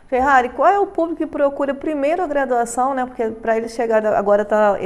Ferrari, qual é o público que procura primeiro a graduação, né? Porque para ele chegar agora está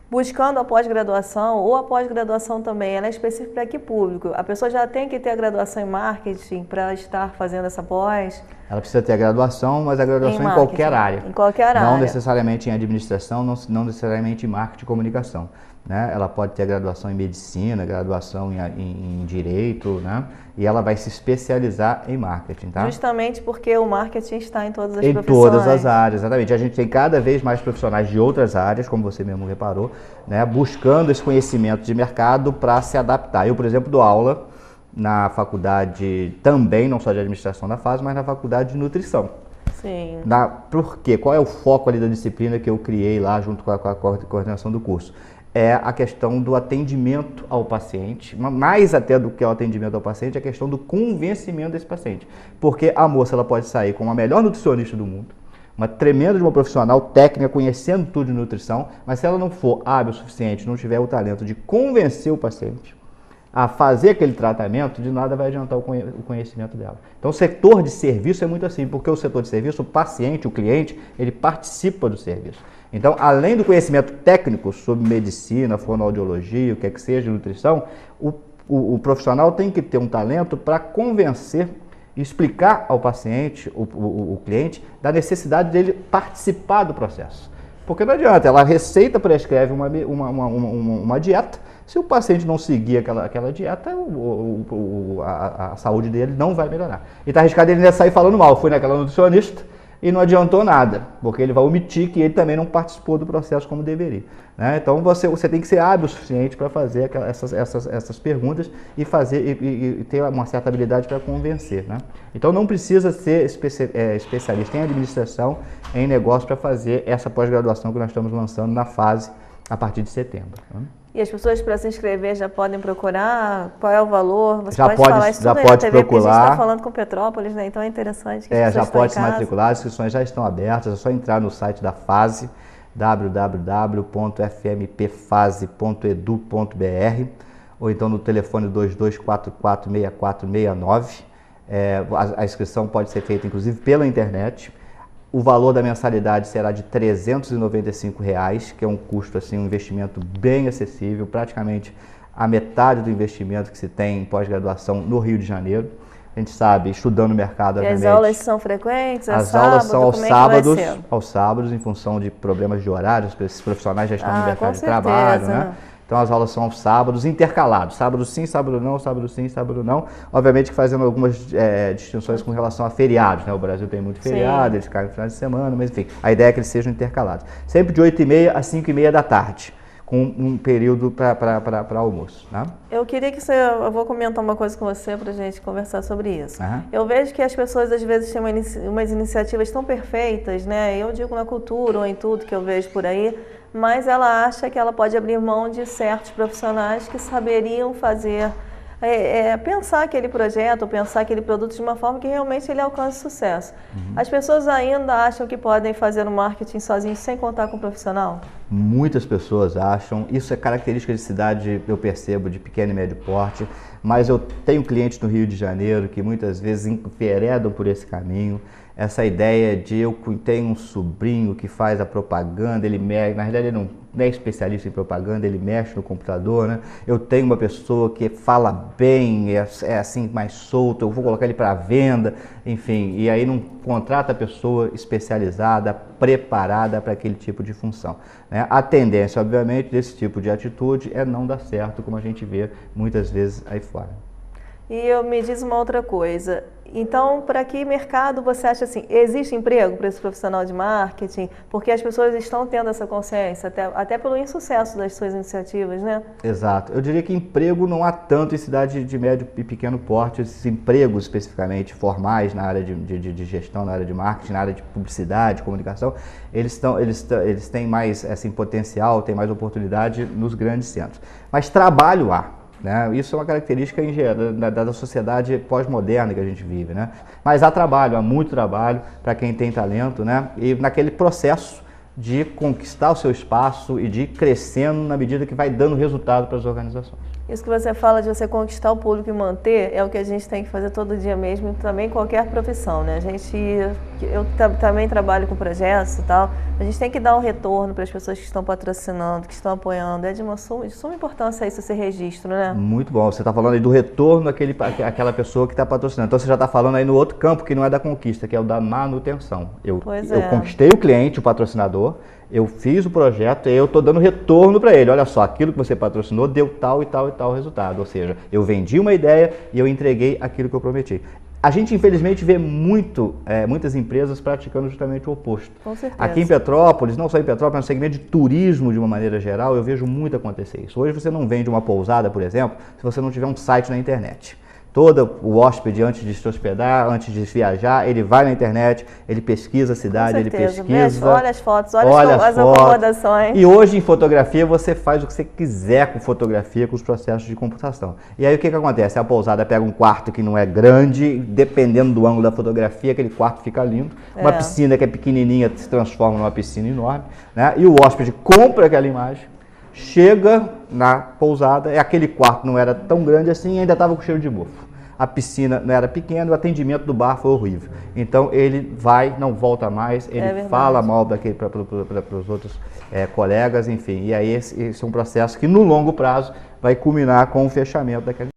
buscando a pós-graduação ou a pós-graduação também, ela é específica para que público? A pessoa já tem que ter a graduação em marketing para estar fazendo essa pós? Ela precisa ter a graduação, mas a graduação em qualquer área. Em qualquer área. Não necessariamente em administração, não necessariamente em marketing e comunicação. Né? Ela pode ter a graduação em medicina, graduação em direito, né? E ela vai se especializar em marketing, tá? Justamente porque o marketing está em todas as profissões. Em todas as áreas, exatamente. A gente tem cada vez mais profissionais de outras áreas, como você mesmo reparou, né? Buscando esse conhecimento de mercado para se adaptar. Eu, por exemplo, dou aula na faculdade também, não só de administração da FAS, mas na faculdade de nutrição. Sim. Por quê? Qual é o foco ali da disciplina que eu criei lá junto com a coordenação do curso? É a questão do atendimento ao paciente, mais até do que o atendimento ao paciente, é a questão do convencimento desse paciente. Porque a moça ela pode sair com a melhor nutricionista do mundo, uma tremenda de uma profissional técnica, conhecendo tudo de nutrição, mas se ela não for hábil o suficiente, não tiver o talento de convencer o paciente a fazer aquele tratamento, de nada vai adiantar o conhecimento dela. Então o setor de serviço é muito assim, porque o setor de serviço, o paciente, o cliente, ele participa do serviço. Então, além do conhecimento técnico sobre medicina, fonoaudiologia, o que é que seja, nutrição, o profissional tem que ter um talento para convencer e explicar ao paciente, o cliente, da necessidade dele participar do processo. Porque não adianta, ela receita, prescreve uma dieta, se o paciente não seguir aquela dieta, a saúde dele não vai melhorar. E está arriscado ele ainda sair falando mal, fui naquela nutricionista, e não adiantou nada, porque ele vai omitir que ele também não participou do processo como deveria. Né? Então você tem que ser hábil o suficiente para fazer essas perguntas e ter uma certa habilidade para convencer. Né? Então não precisa ser especialista em administração, em negócio, para fazer essa pós-graduação que nós estamos lançando na fase a partir de setembro. Né? E as pessoas para se inscrever já podem procurar? Qual é o valor? Você pode falar isso tudo aí na TV, porque a gente está falando com Petrópolis, né? Então é interessante que as pessoas já pode se matricular, as inscrições já estão abertas, é só entrar no site da FASE, www.fmpfase.edu.br, ou então no telefone 22446469. A inscrição pode ser feita inclusive pela internet. O valor da mensalidade será de R$ 395, que é um custo, assim, um investimento bem acessível, praticamente a metade do investimento que se tem em pós-graduação no Rio de Janeiro. A gente sabe, estudando o mercado, obviamente. E as aulas são frequentes? As aulas são aos sábados, em função de problemas de horários, esses profissionais já estão no mercado de trabalho, né? Então as aulas são aos sábados, intercalados, sábado sim, sábado não, sábado sim, sábado não. Obviamente que fazendo algumas distinções com relação a feriados, né? O Brasil tem muito feriado, eles caem no final de semana, mas enfim, a ideia é que eles sejam intercalados. Sempre de 8h30 às 5h30 da tarde, com um período para almoço. Né? Eu queria que eu vou comentar uma coisa com você para a gente conversar sobre isso. Eu vejo que as pessoas às vezes têm umas iniciativas tão perfeitas, né? Eu digo na cultura ou em tudo que eu vejo por aí, mas ela acha que ela pode abrir mão de certos profissionais que saberiam fazer, pensar aquele projeto, pensar aquele produto de uma forma que realmente ele alcance sucesso. As pessoas ainda acham que podem fazer o marketing sozinhos sem contar com um profissional? Muitas pessoas acham, isso é característica de cidade, eu percebo, de pequeno e médio porte, mas eu tenho clientes no Rio de Janeiro que muitas vezes enveredam por esse caminho. Essa ideia de eu tenho um sobrinho que faz a propaganda, ele mexe, na realidade ele não é especialista em propaganda, ele mexe no computador, né? Eu tenho uma pessoa que fala bem, é assim mais solto, eu vou colocar ele para venda, enfim, e aí não contrata a pessoa especializada, preparada para aquele tipo de função. Né? A tendência, obviamente, desse tipo de atitude é não dar certo, como a gente vê muitas vezes aí fora. E me diz uma outra coisa, então, para que mercado você acha assim, existe emprego para esse profissional de marketing? Porque as pessoas estão tendo essa consciência, até pelo insucesso das suas iniciativas, né? Exato. Eu diria que emprego não há tanto em cidade de médio e pequeno porte, esses empregos especificamente formais na área de gestão, na área de marketing, na área de publicidade, comunicação, eles têm mais assim, potencial, têm mais oportunidade nos grandes centros. Mas trabalho há. Né? Isso é uma característica da sociedade pós-moderna que a gente vive. Né? Mas há trabalho, há muito trabalho para quem tem talento, né? E naquele processo de conquistar o seu espaço e de ir crescendo na medida que vai dando resultado para as organizações. Isso que você fala de você conquistar o público e manter é o que a gente tem que fazer todo dia mesmo, e também qualquer profissão, né? Eu também trabalho com projetos e tal, a gente tem que dar um retorno para as pessoas que estão patrocinando, que estão apoiando, é de suma importância isso, esse registro, né? Muito bom, você está falando aí do retorno àquela pessoa que está patrocinando, então você já está falando aí no outro campo que não é da conquista, que é o da manutenção. Eu conquistei o cliente, o patrocinador, eu fiz o projeto e eu estou dando retorno para ele. Olha só, aquilo que você patrocinou deu tal e tal e tal resultado. Ou seja, eu vendi uma ideia e eu entreguei aquilo que eu prometi. A gente, infelizmente, vê muitas empresas praticando justamente o oposto. Com certeza. Aqui em Petrópolis, não só em Petrópolis, mas no segmento de turismo de uma maneira geral, eu vejo muito acontecer isso. Hoje você não vende uma pousada, por exemplo, se você não tiver um site na internet. Todo o hóspede, antes de se hospedar, antes de viajar, ele vai na internet, ele pesquisa a cidade, ele pesquisa... Olha as fotos, olha as acomodações. E hoje, em fotografia, você faz o que você quiser com fotografia, com os processos de computação. E aí, o que acontece? A pousada pega um quarto que não é grande, dependendo do ângulo da fotografia, aquele quarto fica lindo. Uma piscina que é pequenininha se transforma numa piscina enorme, né? E o hóspede compra aquela imagem, chega na pousada, aquele quarto não era tão grande assim e ainda estava com cheiro de mofo. A piscina não era pequena, o atendimento do bar foi horrível. Então ele vai, não volta mais, ele fala mal para os outros colegas, enfim. E aí esse é um processo que no longo prazo vai culminar com o fechamento daquela